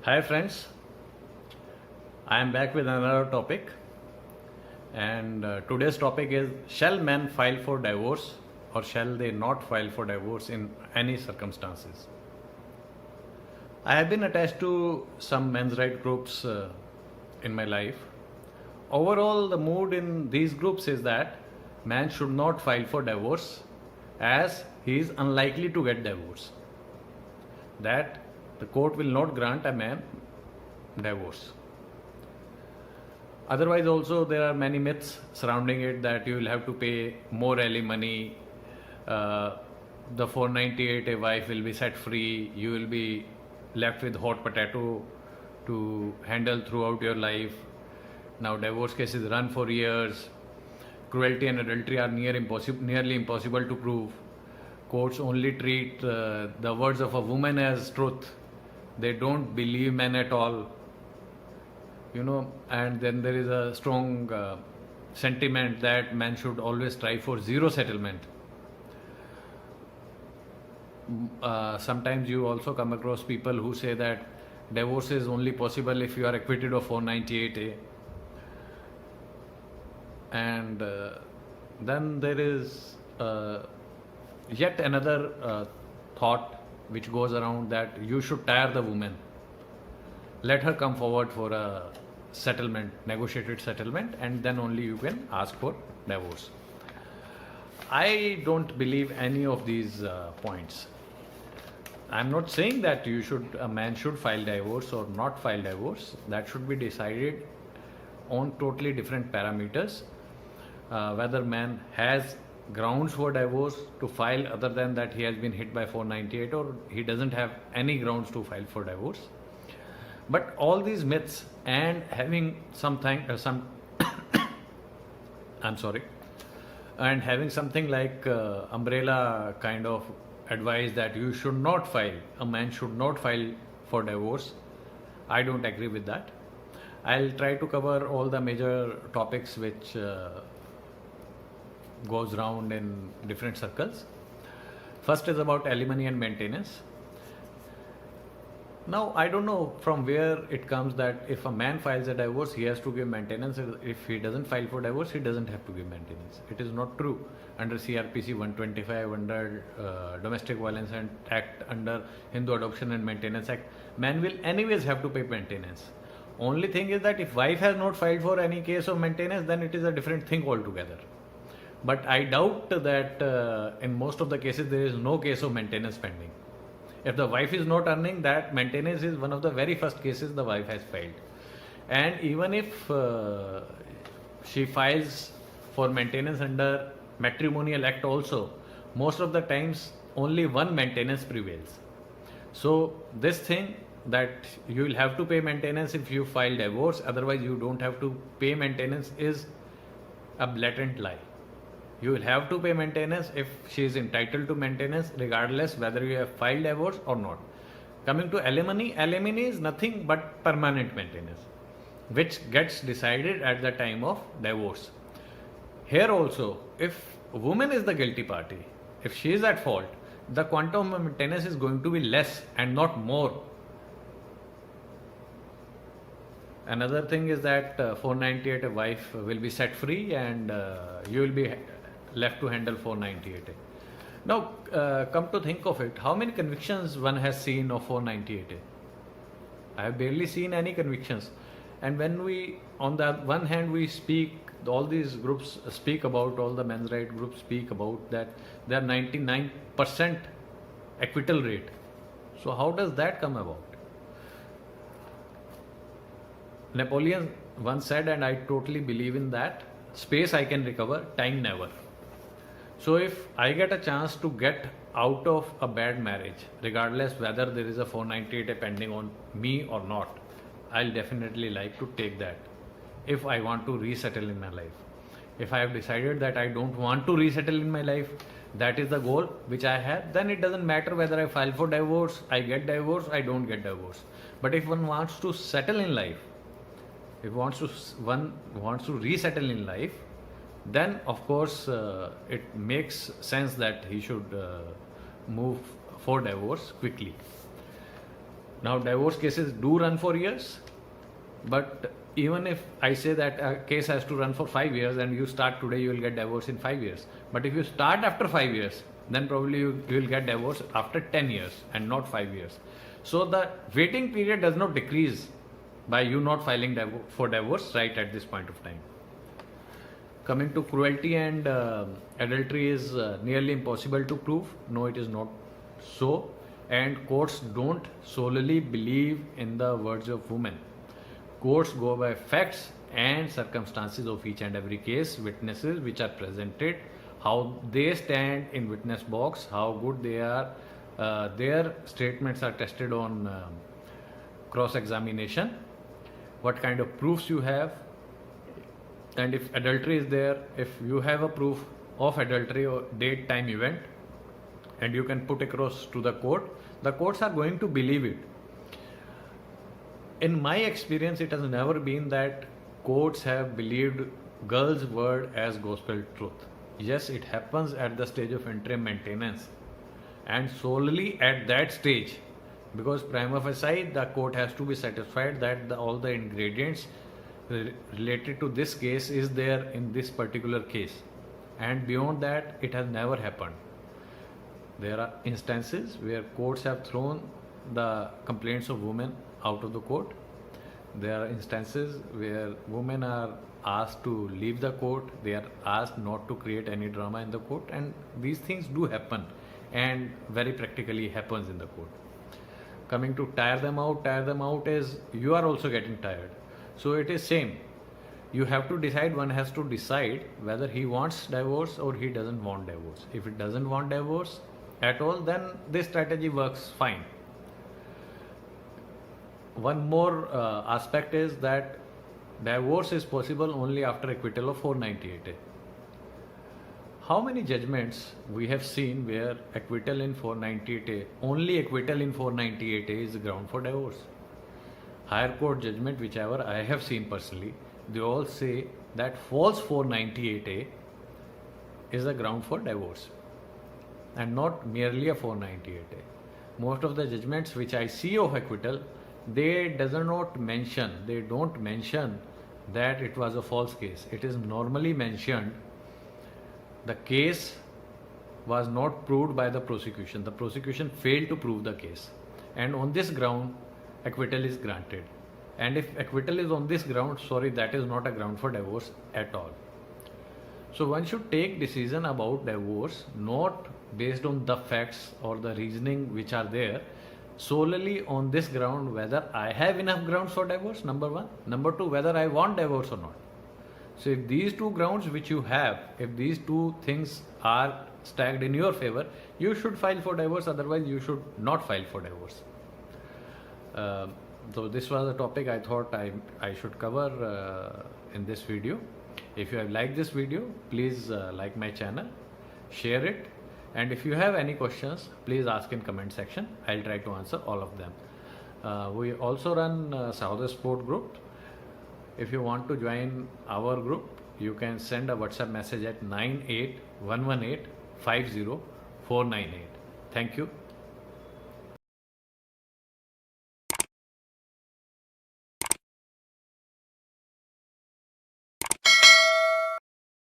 Hi friends, I am back with another topic, and today's topic is, shall men file for divorce or shall they not file for divorce in any circumstances? I have been attached to some men's right groups in my life. Overall, the mood in these groups is that man should not file for divorce as he is unlikely to get divorce. That the court will not grant a man divorce. Otherwise, also there are many myths surrounding it that you will have to pay more alimony. Uh, the 498 a wife will be set free. You will be left with hot potato to handle throughout your life. Now divorce cases run for years. Cruelty and adultery are nearly impossible to prove. Courts only treat the words of a woman as truth. They don't believe men at all. And then there is a strong sentiment that man should always strive for zero settlement. Sometimes you also come across people who say that divorce is only possible if you are acquitted of 498A. And then there is yet another thought which goes around, that you should tire the woman. Let her come forward for a settlement, negotiated settlement, and then only you can ask for divorce. I don't believe any of these points. I'm not saying that a man should file divorce or not file divorce. That should be decided on totally different parameters. Whether man has grounds for divorce to file other than that he has been hit by 498, or he doesn't have any grounds to file for divorce. But all these myths and having and having something like umbrella kind of advice that a man should not file for divorce, I don't agree with that. I'll try to cover all the major topics which goes round in different circles. First is about alimony and maintenance. Now, I don't know from where it comes that if a man files a divorce, he has to give maintenance. If he doesn't file for divorce, he doesn't have to give maintenance. It is not true. Under CRPC 125, under Domestic Violence Act, under Hindu Adoption and Maintenance Act, man will anyways have to pay maintenance. Only thing is that if wife has not filed for any case of maintenance, then it is a different thing altogether. But I doubt that in most of the cases there is no case of maintenance pending. If the wife is not earning, that maintenance is one of the very first cases the wife has filed. And even if she files for maintenance under Matrimonial Act also, most of the times only one maintenance prevails. So this thing that you will have to pay maintenance if you file divorce, otherwise you don't have to pay maintenance, is a blatant lie. You will have to pay maintenance if she is entitled to maintenance, regardless whether you have filed divorce or not. Coming to alimony is nothing but permanent maintenance, which gets decided at the time of divorce. Here also, if a woman is the guilty party, if she is at fault, the quantum of maintenance is going to be less and not more. Another thing is that 498 a wife will be set free, and you will be left to handle 498A. Now, come to think of it, how many convictions one has seen of 498A? I have barely seen any convictions. And when we, on the one hand, we speak, all these groups speak about, all the men's right groups speak about that there are 99% acquittal rate. So how does that come about? Napoleon once said, and I totally believe in that, space I can recover, time never. So if I get a chance to get out of a bad marriage, regardless whether there is a 498A pending on me or not, I'll definitely like to take that if I want to resettle in my life. If I have decided that I don't want to resettle in my life, that is the goal which I have, then it doesn't matter whether I file for divorce, I get divorce, I don't get divorce. But if one wants to settle in life, if one wants to resettle in life, then of course it makes sense that he should move for divorce quickly. Now divorce cases do run for years, but even if I say that a case has to run for 5 years and you start today, you will get divorced in 5 years. But if you start after 5 years, then probably you will get divorced after 10 years and not 5 years. So the waiting period does not decrease by you not filing for divorce right at this point of time. Coming to cruelty and adultery is nearly impossible to prove. No, it is not so. And courts don't solely believe in the words of women. Courts go by facts and circumstances of each and every case, witnesses which are presented, how they stand in witness box, how good they are, their statements are tested on cross-examination, what kind of proofs you have, and if adultery is there, if you have a proof of adultery or date, time, event, and you can put across to the courts are going to believe it. In my experience, it has never been that courts have believed girls' word as gospel truth. Yes, it happens at the stage of interim maintenance, and solely at that stage, because prima facie the court has to be satisfied that all the ingredients related to this case is there in this particular case, and beyond that it has never happened. There are instances where courts have thrown the complaints of women out of the court. There are instances where women are asked to leave the court, they are asked not to create any drama in the court, and these things do happen and very practically happens in the court. Coming to tire them out is you are also getting tired. So it is same. You have to decide, one has to decide whether he wants divorce or he doesn't want divorce. If he doesn't want divorce at all, then this strategy works fine. One more aspect is that divorce is possible only after acquittal of 498A. How many judgments we have seen where acquittal in 498A, only acquittal in 498A is ground for divorce? Higher court judgment, whichever I have seen personally, they all say that false 498A is a ground for divorce and not merely a 498A. Most of the judgments which I see of acquittal, they don't mention that it was a false case. It is normally mentioned the case was not proved by the prosecution. The prosecution failed to prove the case, and on this ground acquittal is granted. And if acquittal is on this ground, that is not a ground for divorce at all. So one should take decision about divorce not based on the facts or the reasoning which are there, solely on this ground whether I have enough grounds for divorce, number one. Number two, whether I want divorce or not. So if these two grounds which you have, if these two things are stacked in your favor, you should file for divorce, otherwise you should not file for divorce. So this was a topic I thought I should cover in this video. If you have liked this video, please like my channel, share it, and if you have any questions, please ask in comment section. I'll try to answer all of them. We also run Sahoday Sport group. If you want to join our group, you can send a WhatsApp message at 98118 50498. Thank you.